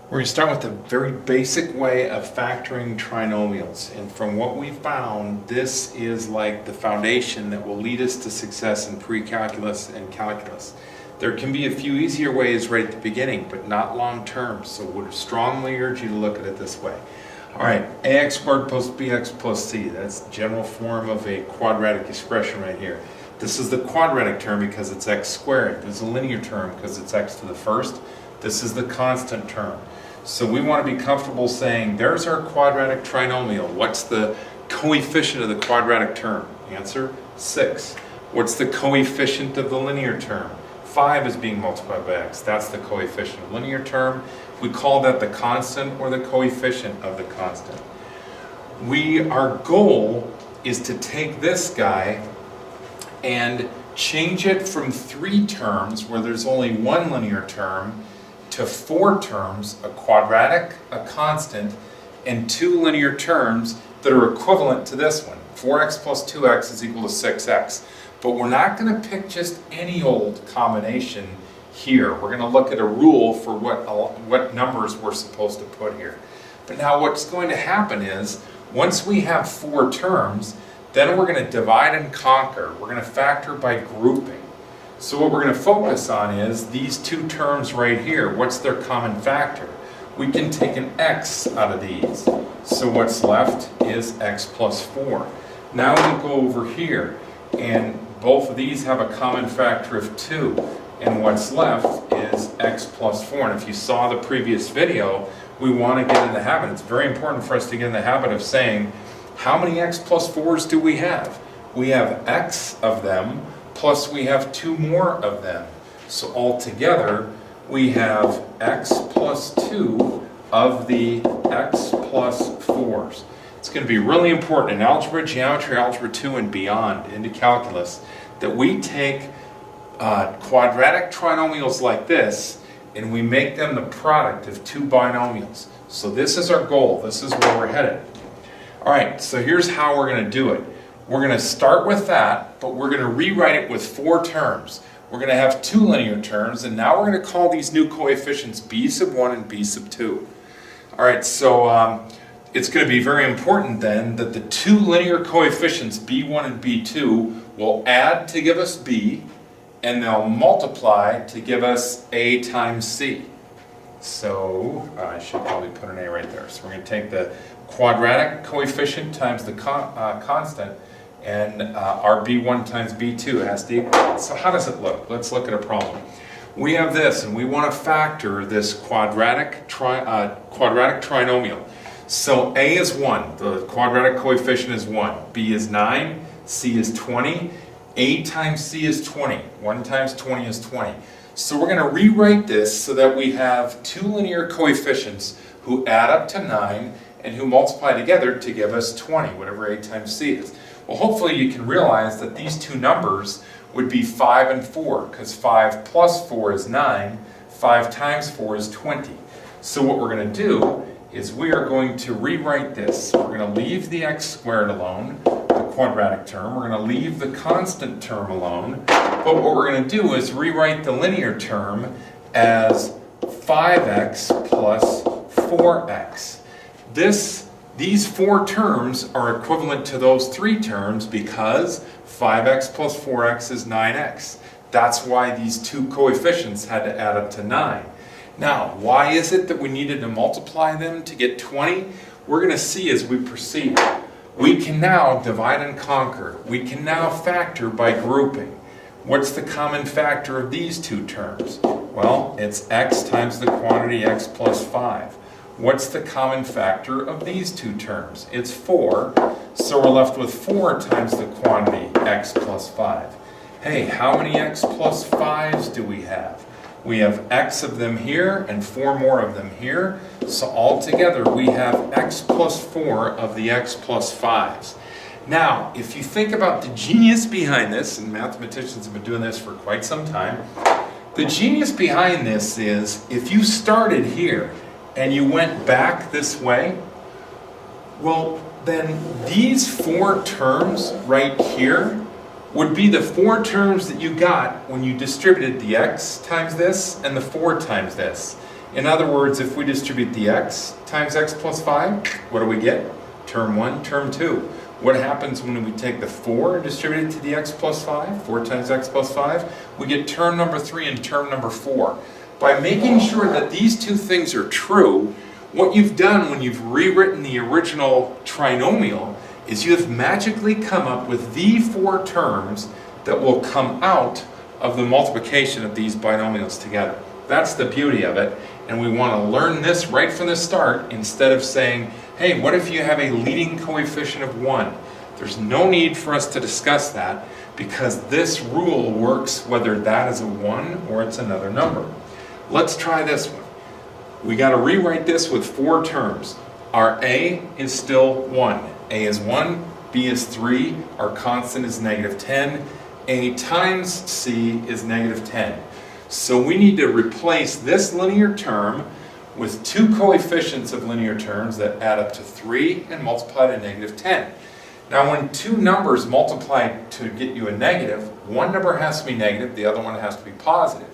We're going to start with a very basic way of factoring trinomials, and from what we found, this is like the foundation that will lead us to success in pre-calculus and calculus. There can be a few easier ways right at the beginning, but not long term, so would strongly urge you to look at it this way. Alright, ax squared plus bx plus c, that's the general form of a quadratic expression right here. This is the quadratic term because it's x squared. This is a linear term because it's x to the first. This is the constant term. So we want to be comfortable saying, there's our quadratic trinomial. What's the coefficient of the quadratic term? Answer, 6. What's the coefficient of the linear term? 5 is being multiplied by x. That's the coefficient of linear term. We call that the constant or the coefficient of the constant. Our goal is to take this guy and change it from 3 terms where there's only one linear term to 4 terms, a quadratic, a constant, and 2 linear terms that are equivalent to this one. 4x plus 2x is equal to 6x. But we're not going to pick just any old combination here. We're going to look at a rule for what numbers we're supposed to put here. But now what's going to happen is, once we have 4 terms, then we're going to divide and conquer. We're going to factor by grouping. So what we're going to focus on is these 2 terms right here. What's their common factor? We can take an x out of these. So what's left is x plus 4. Now we go over here, and both of these have a common factor of 2. And what's left is x plus 4. And if you saw the previous video, we want to get in the habit. It's very important for us to get in the habit of saying, how many x plus 4s do we have? We have x of them, plus we have 2 more of them. So altogether, we have x plus 2 of the x plus 4s. It's going to be really important in algebra, geometry, algebra 2, and beyond into calculus that we take quadratic trinomials like this and we make them the product of 2 binomials. So this is our goal. This is where we're headed. Alright, so here's how we're going to do it. We're going to start with that, but we're going to rewrite it with 4 terms. We're going to have 2 linear terms, and now we're going to call these new coefficients b sub 1 and b sub 2. Alright, so it's going to be very important then that the 2 linear coefficients b1 and b2 will add to give us b, and they'll multiply to give us a times c. So I should probably put an a right there. So we're going to take the quadratic coefficient times the constant, and our b1 times b2 has to equal. So how does it look? Let's look at a problem. We have this, and we want to factor this quadratic trinomial. So a is 1, the quadratic coefficient is 1, b is 9, c is 20, a times c is 20, 1 times 20 is 20. So we're going to rewrite this so that we have 2 linear coefficients who add up to 9 and who multiply together to give us 20, whatever a times c is. Well, hopefully you can realize that these 2 numbers would be 5 and 4, because 5 plus 4 is 9, 5 times 4 is 20. So what we're going to do is we are going to rewrite this. We're going to leave the x squared alone, the quadratic term. We're going to leave the constant term alone. But what we're going to do is rewrite the linear term as 5x plus 4x. These 4 terms are equivalent to those 3 terms because 5x plus 4x is 9x. That's why these 2 coefficients had to add up to 9. Now, why is it that we needed to multiply them to get 20? We're going to see as we proceed. We can now divide and conquer. We can now factor by grouping. What's the common factor of these 2 terms? Well, it's x times the quantity x plus 5. What's the common factor of these 2 terms? It's 4, so we're left with 4 times the quantity x plus 5. Hey, how many x plus 5s do we have? We have x of them here and 4 more of them here, so altogether we have x plus 4 of the x plus 5s. Now, if you think about the genius behind this, and mathematicians have been doing this for quite some time, the genius behind this is if you started here and you went back this way, well, then these 4 terms right here would be the 4 terms that you got when you distributed the x times this and the 4 times this. In other words, if we distribute the x times x plus 5, what do we get? Term 1, term 2. What happens when we take the 4 and distribute it to the x plus 5? 4 times x plus 5. We get term number 3 and term number 4. By making sure that these two things are true, what you've done when you've rewritten the original trinomial is you have magically come up with the 4 terms that will come out of the multiplication of these binomials together. That's the beauty of it, and we want to learn this right from the start instead of saying, hey, what if you have a leading coefficient of 1? There's no need for us to discuss that because this rule works whether that is a 1 or it's another number. Let's try this one. We got to rewrite this with 4 terms. Our a is still 1. A is 1, b is 3, our constant is -10, a times c is -10. So we need to replace this linear term with 2 coefficients of linear terms that add up to 3 and multiply to -10. Now when 2 numbers multiply to get you a negative, one number has to be negative, the other one has to be positive.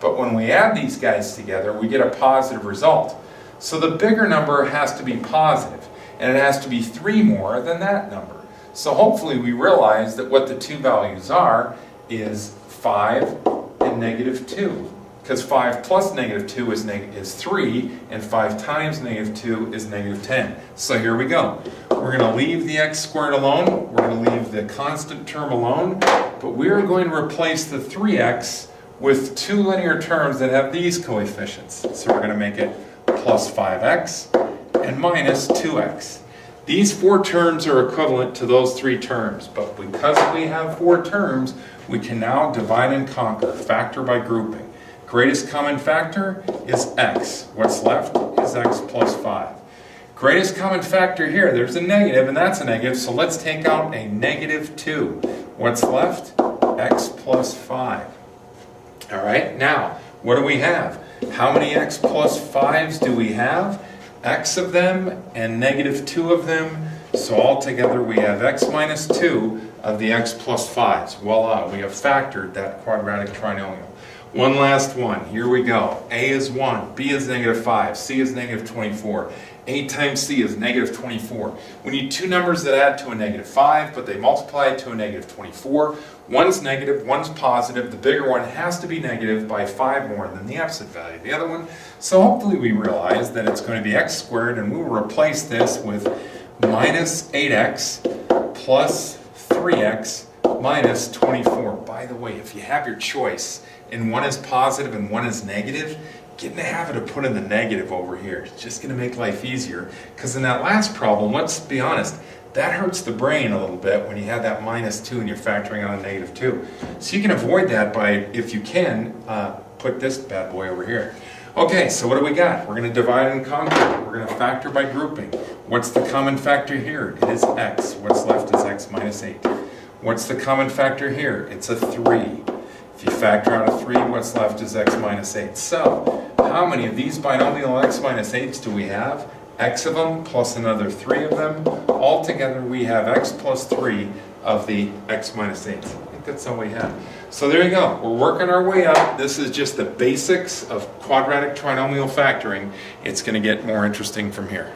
But when we add these guys together, we get a positive result. So the bigger number has to be positive, and it has to be 3 more than that number. So hopefully we realize that what the 2 values are is 5 and -2. Because 5 plus -2 is 3, and 5 times -2 is -10. So here we go. We're going to leave the x squared alone, we're going to leave the constant term alone, but we're going to replace the 3x with 2 linear terms that have these coefficients. So we're going to make it plus 5x and minus 2x. These 4 terms are equivalent to those 3 terms, but because we have 4 terms, we can now divide and conquer, factor by grouping. Greatest common factor is x. What's left is x plus 5. Greatest common factor here, there's a negative, and that's a negative, so let's take out a -2. What's left? X plus 5. All right, now, what do we have? How many x plus 5s do we have? X of them and -2 of them. So altogether we have x minus 2 of the x plus 5s. Voila, we have factored that quadratic trinomial. One last one, here we go. A is 1, B is -5, C is -24. A times C is -24. We need 2 numbers that add to a -5, but they multiply to a -24. One's negative, one's positive. The bigger one has to be negative by 5 more than the opposite value of the other one. So hopefully we realize that it's going to be x squared, and we will replace this with minus 8x plus 3x minus 24. By the way, if you have your choice and one is positive and one is negative, get in the habit of putting the negative over here. It's just going to make life easier, because in that last problem, let's be honest, that hurts the brain a little bit when you have that -2 and you're factoring out a -2. So you can avoid that by, if you can, put this bad boy over here. Okay, so what do we got? We're going to divide and conquer. We're going to factor by grouping. What's the common factor here? It is x. What's left is x minus 8. What's the common factor here? It's a 3. If you factor out a 3, what's left is x minus 8. So, how many of these binomial x minus 8s do we have? X of them plus another 3 of them. Altogether we have x plus 3 of the x minus 8s. I think that's all we have. So there you go. We're working our way up. This is just the basics of quadratic trinomial factoring. It's going to get more interesting from here.